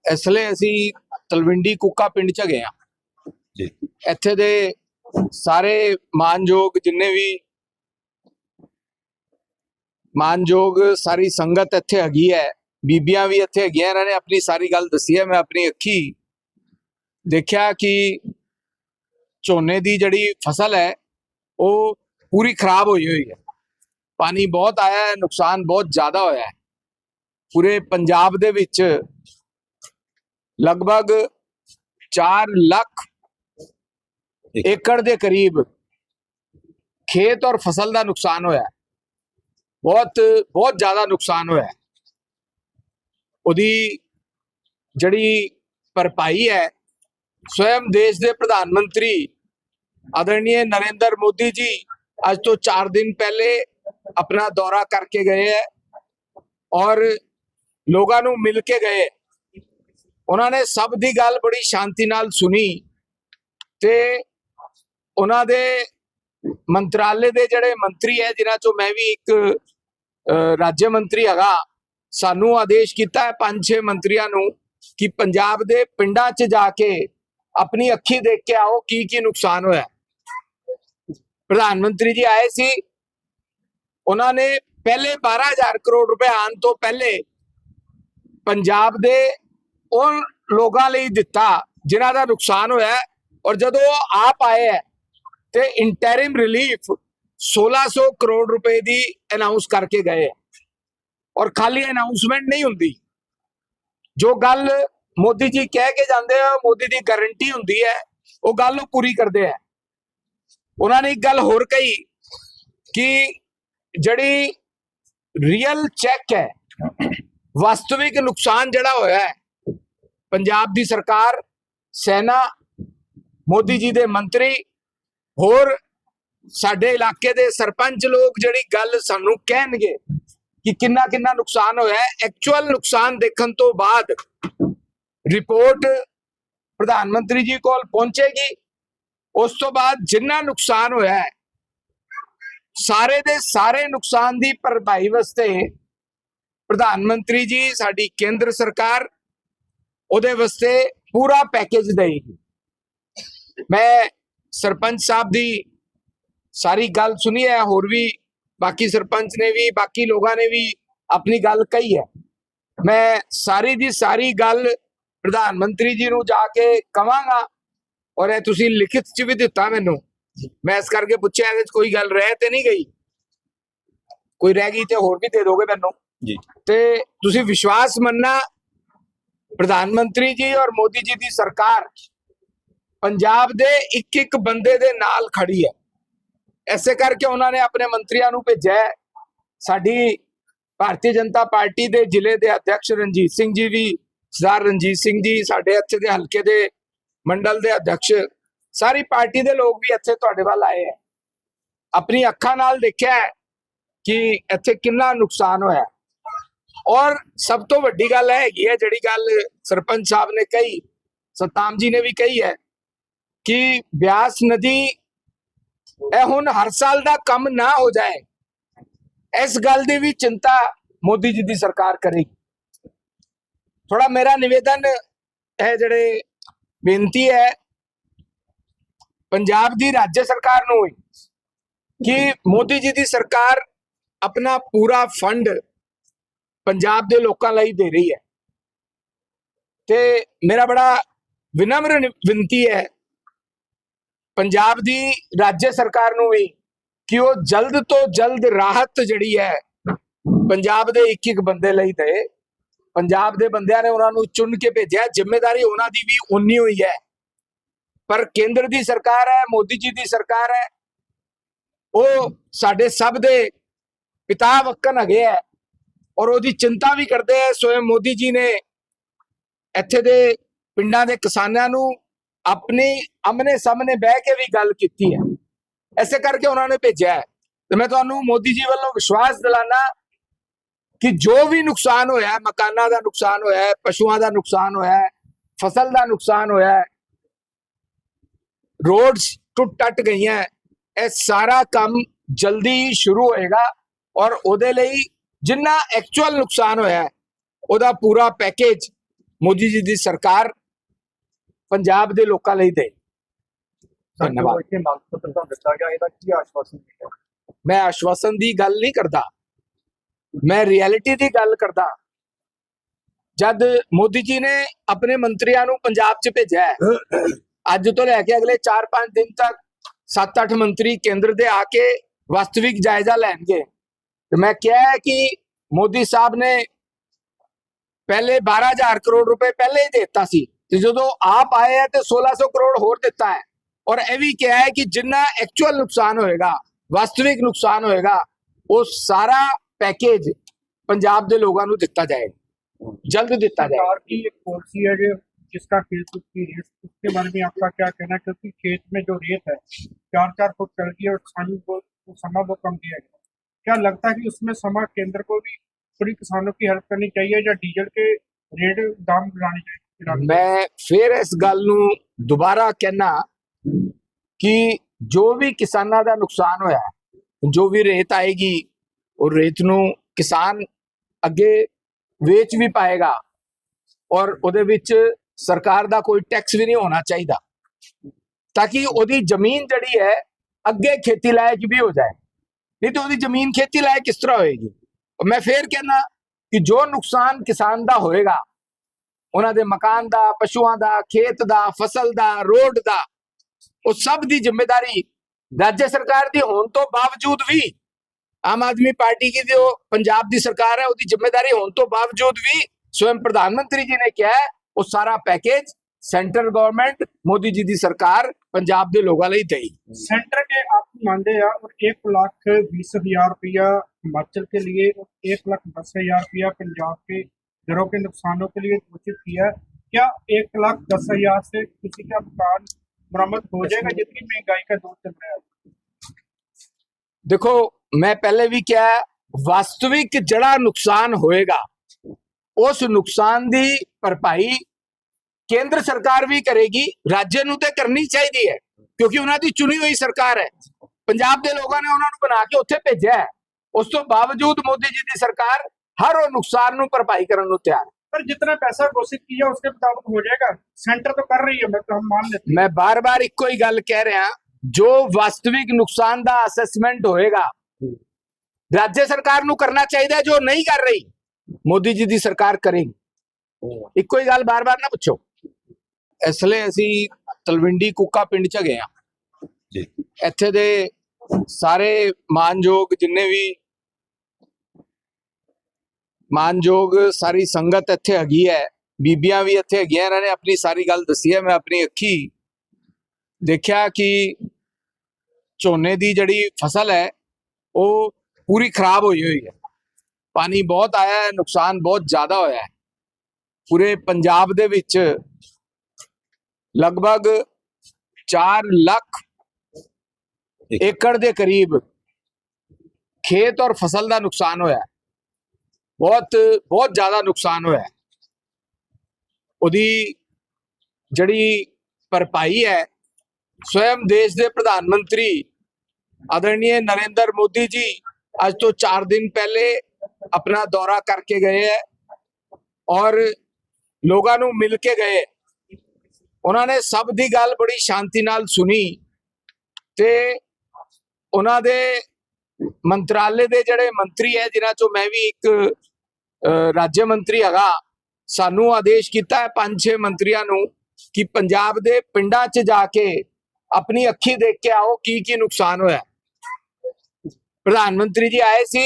इसलिए असी तलविंडी कुक्का पिंड च गए जी इत्थे दे सारे मानयोग जिन्ने भी मानयोग सारी संगत इत्थे हैगी है, बीबियां भी इत्थे हैगियां, इन्होंने अपनी सारी गल दसी है। मैं अपनी अखी देखा कि झोने की जिहड़ी फसल है वो पूरी खराब हुई हुई है। पानी बहुत आया है, नुकसान बहुत ज्यादा होया है। पूरे पंजाब दे विच लगभग 4 लाख एकड़ के करीब खेत और फसल का नुकसान होया है। बहुत बहुत ज्यादा नुकसान होया है। उहदी जड़ी भरपाई है स्वयं देश के प्रधानमंत्री आदरणीय नरेंद्र मोदी जी आज तो 4 दिन पहले अपना दौरा करके गए हैं और लोगों को मिल के गए। उन्होंने सब दी गल बड़ी शांति नाल सुनी ते उन्हां दे मंत्रालय दे जड़े मंत्री है जिन्हां चों मैं भी एक राज्य मंत्री हैगा, सानू आदेश किया है 5-6 मंत्रियों नूं कि पंजाब दे पिंडां च जाके अपनी अखी देख के आओ की नुकसान होया। प्रधानमंत्री जी आए सी, उन्होंने पहले 12,000 करोड़ रुपए आने तो पहले पंजाब दे उन लोगों लई दिता जिन्हां दा नुकसान होया है। और जदों आप आए है ते इंटरिम रिलीफ 1600 करोड़ रुपए दी अनाउंस करके गए और खाली अनाउंसमेंट नहीं हुंदी। जो गल मोदी जी कह के जाते हैं मोदी दी गारंटी हुंदी है वो गल पूरी करते हैं। उन्होंने एक गल होर कही कि जड़ी रियल चेक है वास्तविक नुकसान जड़ा होया है पंजाब दी सरकार, सेना, मोदी जी दे मंत्री होर साडे इलाके दे सरपंच लोग जड़ी गल सानू कहणगे कि किन्ना किन्ना नुकसान होया है। एक्चुअल नुकसान देखने तो बाद रिपोर्ट प्रधानमंत्री जी को पहुंचेगी। उस तो बाद जिन्ना नुकसान होया है सारे दे सारे नुकसान दी भरपाई वास्ते प्रधानमंत्री जी साडी केंद्र सरकार उहदे वास्ते पूरा पैकेज देगी। मैं सरपंच साहब दी सारी गल सुनी है, होर भी बाकी सरपंच ने भी बाकी लोगों ने भी अपनी गल कही है। मैं सारी दी सारी गल प्रधानमंत्री जी नूं जाके कवांगा और यह तुसी लिखित च भी दिता मैनू। मैं इस करके पूछा इहदे च कोई गल रह ते नहीं गई, कोई रह गई तो होर भी दे दोगे मैनू जी। ते तुसी विश्वास मनना प्रधानमंत्री जी और मोदी जी दी सरकार पंजाब दे एक एक बंदे दे नाल खड़ी है। ऐसे करके उन्होंने अपने मंत्रियों को भेजा है। साडी भारतीय जनता पार्टी दे जिले दे अध्यक्ष रणजीत सिंह जी भी, सरदार रणजीत सिंह जी साडे इत्थे दे हलके दे मंडल दे अध्यक्ष, सारी पार्टी दे लोग भी इत्थे तुहाडे वल आए हैं। अपनी अखां नाल देखिया है कि इत्थे किन्ना नुकसान होया। और सब तो वड्डी गल हैगी है जिहड़ी गल सरपंच साहब ने कही, सतनाम जी ने भी कही है कि ब्यास नदी हुण हर साल दा कम ना हो जाए, इस गल की भी चिंता मोदी जी की सरकार करेगी। थोड़ा मेरा निवेदन है, जड़े बेनती है पंजाब की राज्य सरकार नूं कि मोदी जी की सरकार अपना पूरा फंड पंजाब के लोगों लई दे रही है। ते मेरा बड़ा विनम्र विनती है पंजाब की राज्य सरकार नूं भी कि वो जल्द तो जल्द राहत जड़ी है पंजाब दे एक एक बंदे लई दे। पंजाब दे बंदियां ने उन्होंने चुन के भेजा, जिम्मेदारी उन्हां दी भी उन्नी हुई है। पर केंद्र की सरकार है, मोदी जी की सरकार है, वो साडे सब दे पिता वक्कन हगे है और उसकी चिंता भी करते हैं। स्वयं मोदी जी ने इत्थे दे पिंडां दे किसानां नूं अपनी आमने सामने बह के भी गल की है। ऐसे करके उन्होंने भेजा है। तो मैं तुहानू मोदी जी वालों विश्वास दिलाना कि जो भी नुकसान होया, मकाना का नुकसान होया, पशुओं का नुकसान होया, फसल का नुकसान होया, रोड्स टुट टट गई हैं, यह सारा काम जल्दी ही शुरू होएगा और उहदे लई जिन्ना एक्चुअल नुकसान होया है उहदा पूरा पैकेज ਮੋਦੀ ਜੀ ਦੀ ਸਰਕਾਰ ਪੰਜਾਬ ਦੇ ਲੋਕਾਂ ਲਈ ਦੇ। ਧੰਨਵਾਦ। ਇੱਥੇ ਮੰਗ ਪੱਤਰ ਤੁਹਾਨੂੰ ਦਿੱਤਾ ਗਿਆ, ਇਹਦਾ ਕੀ ਆਸ਼ਵਾਸਨ ਦਿੱਤਾ? ਮੈਂ ਆਸ਼ਵਾਸਨ ਦੀ ਗੱਲ ਨਹੀਂ ਕਰਦਾ, ਮੈਂ ਰਿਐਲਿਟੀ ਦੀ ਗੱਲ ਕਰਦਾ। ਜਦ ਮੋਦੀ ਜੀ ਨੇ ਆਪਣੇ ਮੰਤਰੀਆਂ ਨੂੰ ਪੰਜਾਬ 'ਚ ਭੇਜਿਆ ਹੈ, ਅੱਜ ਤੋਂ ਲੈ ਕੇ ਅਗਲੇ 4-5 ਦਿਨ ਤੱਕ 7-8 ਮੰਤਰੀ ਕੇਂਦਰ ਦੇ ਆ ਕੇ ਵਾਸਤਵਿਕ ਜਾਇਜ਼ਾ ਲੈਣਗੇ। ਤੇ ਮੈਂ ਕਿਹਾ ਹੈ ਕਿ ਮੋਦੀ ਸਾਹਿਬ ਨੇ ਪਹਿਲੇ 12,000 ਕਰੋੜ ਰੁਪਏ ਪਹਿਲੇ ਹੀ ਦੇ ਦਿੱਤਾ ਸੀ, ਤੇ ਜਦੋਂ ਆਪ ਆਏ ਹੈ ਤੇ 1600 ਕਰੋੜ ਹੋਰ ਦਿੱਤਾ ਹੈ। ਔਰ ਇਹ ਵੀ ਕਿਹਾ ਹੈ ਕਿ ਜਿੰਨਾ ਐਕਚੁਅਲ ਨੁਕਸਾਨ ਹੋਏਗਾ, ਵਾਸਤਵਿਕ ਨੁਕਸਾਨ ਹੋਏਗਾ, ਉਹ ਸਾਰਾ पैकेज पंजाब के लोगों को दिता जाएगा, जल्द दिता जाएगा। सरकार की एक पॉलिसी है जो जिसका खेत की रेत, उसके बारे में आपका क्या कहना है? क्योंकि खेत में जो रेत है 4-4 फुट चल गई और किसानों को समा वो कम दिया गया, क्या लगता है कि उसमें समा केंद्र को भी थोड़ी किसानों की हेल्प करनी चाहिए या डीजल के रेट दाम बढ़ाने चाहिए? मैं फिर इस गल नूं दोबारा कहना कि जो भी किसानों का नुकसान होया, जो भी रेत आएगी और रेत नूं किसान अगे वेच भी पाएगा और उहदे विच सरकार दा कोई टैक्स भी नहीं होना चाहिए, ताकि उहदी जमीन जिहड़ी है अगे खेती लायक भी हो जाए। नहीं तो उहदी जमीन खेती लायक किस तरह होएगी? और मैं फिर कहना कि जो नुकसान किसान दा होएगा, उन्हां दे मकान दा, पशुआं दा, खेत दा, फसल दा, रोड दा, उस सब दी जिम्मेदारी राज्य सरकार दी होने तो बावजूद भी, आम आदमी पार्टी की जो पंजाब दी सरकार है उसकी जिम्मेदारी होने तो बावजूद भी स्वयं प्रधानमंत्री जी ने क्या है वो सारा package central government Modi ji दी सरकार पंजाब दे लोगों लई देई। सेंटर के आप मानते हैं और 1,20,000 रुपया हिमाचल के लिए और 1,10,000 रुपया पंजाब के घरों के नुकसानों के लिए घोषित किया। क्या 1,10,000 से किसी का मकान बरामद हो जाएगा जितनी महंगाई का दौर चल रहा है? देखो, मैं पहले भी क्या है, वास्तविक जड़ा नुकसान होएगा उस नुकसान की भरपाई केंद्र सरकार भी करेगी, राज्य नूं ते करनी चाहिए है, क्योंकि उन्होंने चुनी हुई सरकार है। पंजाब के लोगों ने उन्होंने बना के उत्थे भेजा है, उस तो बावजूद मोदी जी की सरकार हर वो नुकसान नूं भरपाई करने नूं तैयार है। पर जितना पैसा घोषित किया उसके मुताबिक हो जाएगा, सेंटर तो कर रही है, मैं तो हम मान लेते हैं। मैं बार बार इको ही गल कह रहा, जो वास्तविक नुकसान का असेसमेंट होएगा राज्य सरकार नूं करना चाहिए, जो नहीं कर रही मोदी जी की सरकार करेगी। इको ही गल बार बार ना पूछो। इसलिए असी तलविंडी कुक्का पिंड च गए हैं, इत्थे दे सारे मानयोग जिन्ने भी मानयोग सारी संगत इत्थे हैगी है, बीबियां भी इत्थे हैगियां, इन्होंने अपनी सारी गल दसी है। मैं अपनी अखी देखा कि झोने की जड़ी फसल है वो पूरी खराब हुई हुई है, पानी बहुत आया है, नुकसान बहुत ज्यादा होया है। पूरे पंजाब दे विच लगभग 4 लाख एकड़ के करीब खेत और फसल का नुकसान होया है, बहुत बहुत ज्यादा नुकसान होया है। उहदी जड़ी भरपाई है स्वयं देश के प्रधानमंत्री आदरणीय नरेंद्र मोदी जी आज तो 4 दिन पहले अपना दौरा करके गए हैं और लोगों को मिल के गए। उन्होंने सब दी गल बड़ी शांति नाल सुनी ते उन्हों दे मंत्रालय दे जड़े मंत्री है, जिन्हां चों मैं भी एक राज्य मंत्री हैगा, सानू आदेश किया है 5-6 मंत्रियों नूं कि पंजाब दे पिंडां च जाके अपनी अखी देख के आओ की नुकसान होया। प्रधानमंत्री जी आए सी,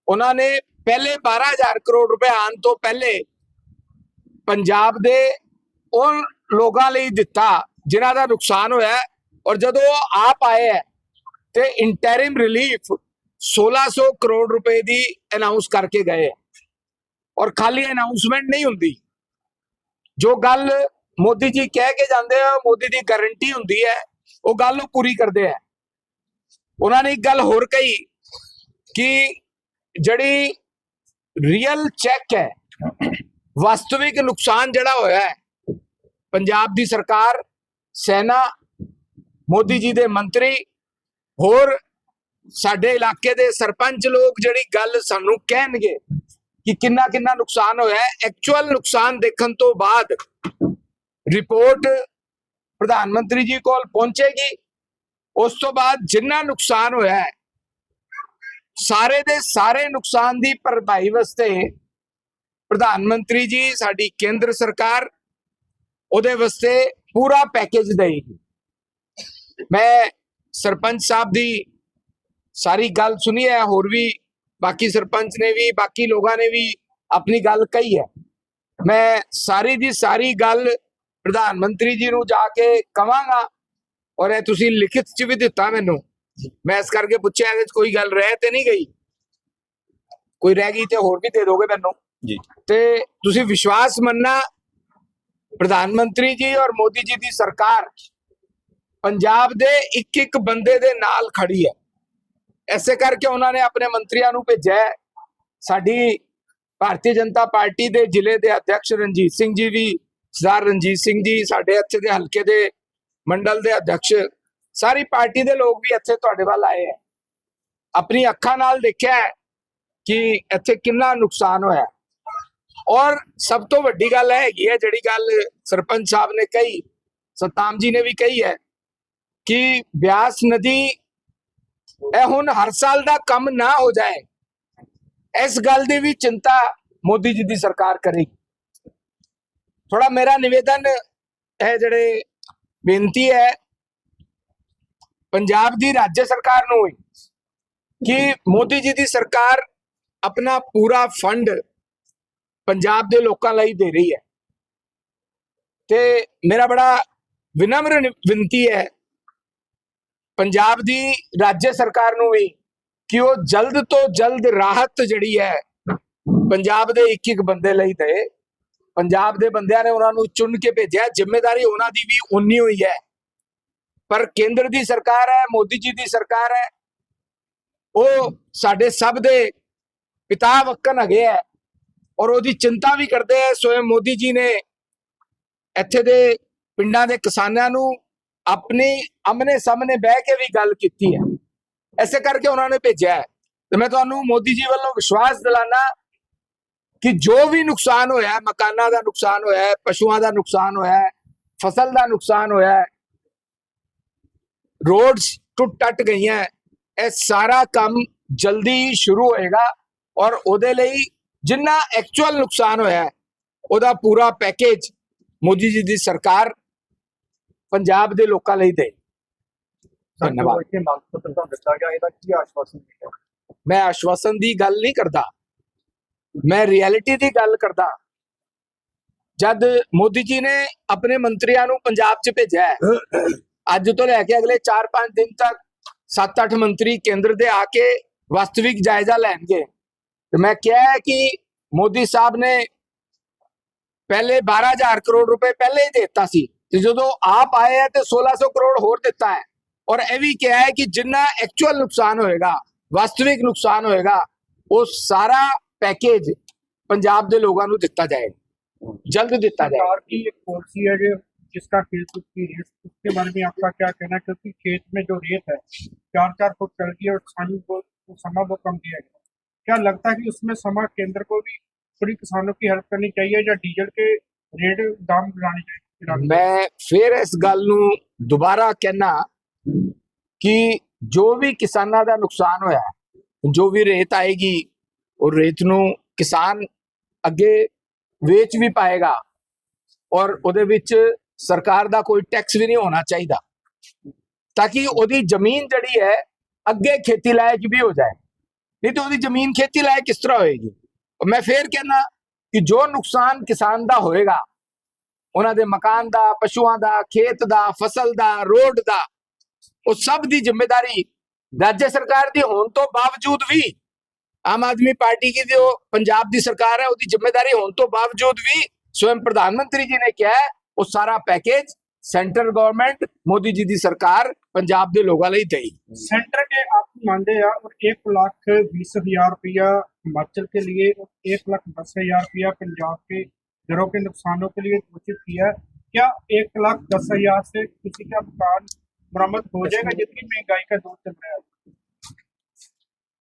उन्होंने पहले 12,000 करोड़ रुपए आने तो पहले पंजाब दे उन लोगों लई दिता जिन्हां दा नुकसान होया है, और जदों आप आए है ते इंटरिम रिलीफ 1600 करोड़ रुपए दी अनाउंस करके गए है। और खाली अनाउंसमेंट नहीं हुंदी, जो गल मोदी जी कह के जाते हैं, मोदी की गारंटी हुंदी है, वो गल पूरी करते हैं। उन्होंने एक गल होर कही कि जड़ी रियल चेक है, वास्तविक नुकसान जड़ा होया है, पंजाब की सरकार, सेना, मोदी जी दे मंत्री होर साडे इलाके दे सरपंच लोग जड़ी गल सानू कहणगे ਕਿ ਕਿੰਨਾ ਕਿੰਨਾ ਨੁਕਸਾਨ ਹੋਇਆ ਹੈ। ਐਕਚੁਅਲ ਨੁਕਸਾਨ ਦੇਖਣ ਤੋਂ ਬਾਅਦ ਰਿਪੋਰਟ ਪ੍ਰਧਾਨ ਮੰਤਰੀ ਜੀ ਕੋਲ ਪਹੁੰਚੇਗੀ। ਉਸ ਤੋਂ ਬਾਅਦ ਜਿੰਨਾ ਨੁਕਸਾਨ ਹੋਇਆ ਹੈ ਸਾਰੇ ਦੇ ਸਾਰੇ ਨੁਕਸਾਨ ਦੀ ਭਰਪਾਈ ਵਾਸਤੇ ਪ੍ਰਧਾਨ ਮੰਤਰੀ ਜੀ ਸਾਡੀ ਕੇਂਦਰ ਸਰਕਾਰ ਉਹਦੇ ਵਾਸਤੇ ਪੂਰਾ ਪੈਕੇਜ ਦੇਗੀ। ਮੈਂ ਸਰਪੰਚ ਸਾਹਿਬ ਦੀ ਸਾਰੀ ਗੱਲ ਸੁਣੀ ਹੈ, ਹੋਰ ਵੀ ਬਾਕੀ ਸਰਪੰਚ ਨੇ ਵੀ ਬਾਕੀ ਲੋਕਾਂ ਨੇ ਵੀ ਆਪਣੀ ਗੱਲ ਕਹੀ ਹੈ। ਮੈਂ ਸਾਰੀ ਦੀ ਸਾਰੀ ਗੱਲ ਪ੍ਰਧਾਨ ਮੰਤਰੀ ਜੀ ਨੂੰ ਜਾ ਕੇ ਕਵਾਂਗਾ, ਔਰ ਇਹ ਤੁਸੀਂ ਲਿਖਿਤ ਚ ਵੀ ਦਿੱਤਾ ਮੈਨੂੰ। ਮੈਂ ਇਸ ਕਰਕੇ ਪੁੱਛਿਆ ਇਹਦੇ ਚ ਕੋਈ ਗੱਲ ਰਹਿ ਤੇ ਨਹੀਂ ਗਈ, ਕੋਈ ਰਹਿ ਗਈ ਤੇ ਹੋਰ ਵੀ ਦੇ ਦੋਗੇ ਮੈਨੂੰ ਜੀ। ਤੇ ਤੁਸੀਂ ਵਿਸ਼ਵਾਸ ਮੰਨਣਾ ਪ੍ਰਧਾਨ ਮੰਤਰੀ ਜੀ ਔਰ ਮੋਦੀ ਜੀ ਦੀ ਸਰਕਾਰ ਪੰਜਾਬ ਦੇ ਇੱਕ ਇੱਕ ਬੰਦੇ ਦੇ ਨਾਲ ਖੜੀ ਹੈ। ਐਸੇ ਕਰਕੇ ਉਹਨਾਂ ਨੇ ਆਪਣੇ ਮੰਤਰੀਆਂ ਨੂੰ ਭੇਜਿਆ ਹੈ। ਸਾਡੀ ਭਾਰਤੀ ਜਨਤਾ ਪਾਰਟੀ ਦੇ ਜ਼ਿਲ੍ਹੇ ਦੇ ਅਧਿਕਸ਼ ਰਣਜੀਤ ਸਿੰਘ ਜੀ ਵੀ, ਸਰਦਾਰ ਰਣਜੀਤ ਸਿੰਘ ਜੀ, ਸਾਡੇ ਇੱਥੇ ਦੇ ਹਲਕੇ ਦੇ ਮੰਡਲ ਦੇ ਅਧਿਕਸ਼, ਸਾਰੀ ਪਾਰਟੀ ਦੇ ਲੋਕ ਵੀ ਇੱਥੇ ਤੁਹਾਡੇ ਵੱਲ ਆਏ ਹੈ। ਆਪਣੀ ਅੱਖਾਂ ਨਾਲ ਦੇਖਿਆ ਹੈ ਕਿ ਇੱਥੇ ਕਿੰਨਾ ਨੁਕਸਾਨ ਹੋਇਆ। ਔਰ ਸਭ ਤੋਂ ਵੱਡੀ ਗੱਲ ਹੈਗੀ ਹੈ ਜਿਹੜੀ ਗੱਲ ਸਰਪੰਚ ਸਾਹਿਬ ਨੇ ਕਹੀ, ਸਤਾਮ ਜੀ ਨੇ ਵੀ ਕਹੀ ਹੈ ਕਿ ਬਿਆਸ ਨਦੀ ਇਹ ਹੁਣ ਹਰ ਸਾਲ ਦਾ ਕੰਮ ਨਾ ਹੋ ਜਾਏ, ਇਸ ਗੱਲ ਦੀ ਵੀ ਚਿੰਤਾ ਮੋਦੀ ਜੀ ਦੀ ਸਰਕਾਰ ਕਰੇਗੀ। ਥੋੜਾ ਮੇਰਾ ਨਿਵੇਦਨ ਹੈ, ਜਿਹੜੇ ਬੇਨਤੀ ਹੈ ਪੰਜਾਬ ਦੀ ਰਾਜ ਸਰਕਾਰ ਨੂੰ ਕਿ ਮੋਦੀ ਜੀ ਦੀ ਸਰਕਾਰ ਆਪਣਾ ਪੂਰਾ ਫੰਡ ਪੰਜਾਬ ਦੇ ਲੋਕਾਂ ਲਈ ਦੇ ਰਹੀ ਹੈ, ਤੇ ਮੇਰਾ ਬੜਾ ਵਿਨਮਰ ਬੇਨਤੀ ਹੈ ਪੰਜਾਬ ਦੀ ਰਾਜ ਸਰਕਾਰ ਨੂੰ ਵੀ ਕਿ ਉਹ ਜਲਦ ਤੋਂ ਜਲਦ ਰਾਹਤ ਜਿਹੜੀ ਹੈ ਪੰਜਾਬ ਦੇ ਇੱਕ ਇੱਕ ਬੰਦੇ ਲਈ ਦੇ। ਪੰਜਾਬ ਦੇ ਬੰਦਿਆਂ ਨੇ ਉਹਨਾਂ ਨੂੰ ਚੁਣ ਕੇ ਭੇਜਿਆ, ਜ਼ਿੰਮੇਵਾਰੀ ਉਹਨਾਂ ਦੀ ਵੀ ਉਨੀ ਹੋਈ ਹੈ। ਪਰ ਕੇਂਦਰ ਦੀ ਸਰਕਾਰ ਹੈ, ਮੋਦੀ ਜੀ ਦੀ ਸਰਕਾਰ ਹੈ, ਉਹ ਸਾਡੇ ਸਭ ਦੇ ਪਿਤਾ ਵਕਨ ਹੈਗੇ ਹੈ ਔਰ ਉਹਦੀ ਚਿੰਤਾ ਵੀ ਕਰਦੇ ਹੈ। ਸਵਯੰ ਮੋਦੀ ਜੀ ਨੇ ਇੱਥੇ ਦੇ ਪਿੰਡਾਂ ਦੇ ਕਿਸਾਨਾਂ ਨੂੰ ਆਪਣੀ ਆਮਨੇ ਸਾਹਮਣੇ ਬਹਿ ਕੇ ਵੀ ਗੱਲ ਕੀਤੀ ਹੈ। ਐਸੇ ਕਰਕੇ ਉਹਨਾਂ ਨੇ ਭੇਜਿਆ ਹੈ। ਤੇ ਮੈਂ ਤੁਹਾਨੂੰ ਮੋਦੀ ਜੀ ਵੱਲੋਂ ਵਿਸ਼ਵਾਸ ਦਿਲਾਨਾ ਕਿ ਜੋ ਵੀ ਨੁਕਸਾਨ ਹੋਇਆ ਹੈ, ਮਕਾਨਾਂ ਦਾ ਨੁਕਸਾਨ ਹੋਇਆ ਹੈ, ਪਸ਼ੂਆਂ ਦਾ ਨੁਕਸਾਨ ਹੋਇਆ ਹੈ, ਫਸਲ ਦਾ ਨੁਕਸਾਨ ਹੋਇਆ ਹੈ, ਰੋਡਸ ਟੁੱਟ ਟੱਟ ਗਈਆਂ, ਇਹ ਸਾਰਾ ਕੰਮ ਜਲਦੀ ਸ਼ੁਰੂ ਹੋਏਗਾ ਔਰ ਉਹਦੇ ਲਈ ਜਿੰਨਾ ਐਕਚੁਅਲ ਨੁਕਸਾਨ ਹੋਇਆ ਹੈ ਉਹਦਾ ਪੂਰਾ ਪੈਕੇਜ ਮੋਦੀ ਜੀ ਦੀ ਸਰਕਾਰ ਪੰਜਾਬ ਦੇ ਲੋਕਾਂ ਲਈ ਦੇ। ਧੰਨਵਾਦ। ਮੈਂ ਆਸ਼ਵਾਸਨ ਦੀ ਗੱਲ ਨਹੀਂ ਕਰਦਾ, ਮੈਂ ਰਿਐਲਿਟੀ ਦੀ ਗੱਲ ਕਰਦਾ। ਜਦ ਮੋਦੀ ਜੀ ਨੇ ਆਪਣੇ ਮੰਤਰੀਆਂ ਨੂੰ ਪੰਜਾਬ 'ਚ ਭੇਜਿਆ ਹੈ, ਅੱਜ ਤੋਂ ਲੈ ਕੇ ਅਗਲੇ 4-5 ਦਿਨ ਤੱਕ 7-8 ਮੰਤਰੀ ਕੇਂਦਰ ਦੇ ਆ ਕੇ ਵਾਸਤਵਿਕ ਜਾਇਜ਼ਾ ਲੈਣਗੇ। ਤੇ ਮੈਂ ਕਿਹਾ ਹੈ ਕਿ ਮੋਦੀ ਸਾਹਿਬ ਨੇ ਪਹਿਲੇ 12,000 ਕਰੋੜ ਰੁਪਏ ਪਹਿਲੇ ਹੀ ਦਿੱਤਾ ਸੀ, ਤੇ ਜਦੋਂ ਆਪ ਆਏ ਹੈ ਤੇ 1600 ਕਰੋੜ ਹੋਰ ਦਿੱਤਾ ਹੈ। ਔਰ ਇਹ ਵੀ ਕਿਹਾ ਹੈ ਕਿ ਜਿੰਨਾ ਐਕਚੁਅਲ ਨੁਕਸਾਨ ਹੋਏਗਾ, ਵਾਸਤਵਿਕ ਨੁਕਸਾਨ ਹੋਏਗਾ, ਉਹ ਸਾਰਾ पैकेज पंजाब के लोगों को दिता जाएगा, जल्द दिता जाएगा। सरकार की एक पॉलिसी है जो जिसका खेत की रेत, उसके बारे में आपका क्या कहना है? क्योंकि खेत में जो रेत है 4-4 फुट चढ़ गई और किसानों को समा वो कम दिया गया। क्या लगता है कि उसमें समा केंद्र को भी थोड़ी किसानों की हेल्प करनी चाहिए या डीजल के रेट दाम बढ़ाने चाहिए? मैं फिर इस गल नूं दोबारा कहना कि जो भी किसानों का नुकसान होया, जो भी रेत आएगी और रेत नूं किसान अगे वेच भी पाएगा और उहदे विच सरकार दा कोई टैक्स भी नहीं होना चाहिए, ताकि उहदी जमीन जिहड़ी है अगे खेती लायक भी हो जाए। नहीं तो उहदी जमीन खेती लायक किस तरह होएगी? और मैं फिर कहना कि जो नुकसान किसान दा होएगा, उन्हां दे मकान दा, पशुआं दा, खेत दा, फसल दा, रोड दा, उस सब दी जिम्मेदारी राज्य सरकार दी होने तो बावजूद भी, आम आदमी पार्टी की जो पंजाब की सरकार है उसकी जिम्मेदारी होने तो बावजूद भी स्वयं प्रधानमंत्री जी ने क्या है वो सारा package central government Modi ji की सरकार पंजाब के लोगों लिए देगी। सेंटर के आप मानते हैं और 1,20,000 रुपया हिमाचल के लिए और 1,10,000 रुपया पंजाब के घरों के नुकसानों के लिए घोषित किया। क्या 1,10,000 से किसी का मकान बरामद हो जाएगा जितनी महंगाई का दौर चल रहा है?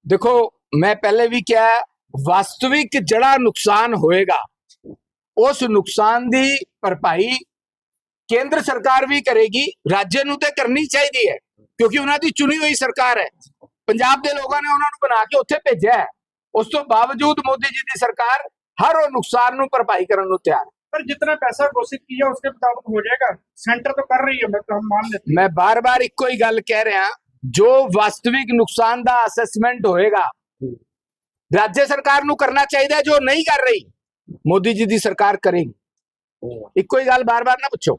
देखो, मैं पहले भी क्या ਵਾਸਤਵਿਕ ਜਿਹੜਾ ਨੁਕਸਾਨ ਹੋਏਗਾ ਉਸ ਨੁਕਸਾਨ ਦੀ ਭਰਪਾਈ ਕੇਂਦਰ ਸਰਕਾਰ ਵੀ ਕਰੇਗੀ, ਰਾਜ ਨੂੰ ਤੇ ਕਰਨੀ ਚਾਹੀਦੀ ਹੈ ਕਿਉਂਕਿ ਉਹਨਾਂ ਦੀ ਚੁਣੀ ਹੋਈ ਸਰਕਾਰ ਹੈ। ਪੰਜਾਬ ਦੇ ਲੋਕਾਂ ਨੇ ਉਹਨਾਂ ਨੂੰ ਬਣਾ ਕੇ ਉੱਥੇ ਭੇਜਿਆ ਹੈ। ਉਸ ਤੋਂ ਬਾਵਜੂਦ ਮੋਦੀ ਜੀ ਦੀ ਸਰਕਾਰ ਹਰ ਉਹ ਨੁਕਸਾਨ ਨੂੰ ਭਰਪਾਈ ਕਰਨ ਨੂੰ ਤਿਆਰ है। पर जितना पैसा घोषित किया उसके मुताबिक हो जाएगा, सेंटर तो कर रही है, मैं तो हम मान लेते हैं। मैं बार बार ਇੱਕੋ ਹੀ ਗੱਲ ਕਹਿ ਰਿਹਾ, ਜੋ ਵਾਸਤਵਿਕ ਨੁਕਸਾਨ ਦਾ ਅਸੈਸਮੈਂਟ ਹੋਏਗਾ ਰਾਜ ਸਰਕਾਰ ਨੂੰ ਕਰਨਾ ਚਾਹੀਦਾ, ਜੋ ਨਹੀਂ ਕਰ ਰਹੀ ਮੋਦੀ ਜੀ ਦੀ ਸਰਕਾਰ ਕਰੇਗੀ। ਇੱਕੋ ਹੀ ਗੱਲ ਬਾਰ ਬਾਰ ਨਾ ਪੁੱਛੋ।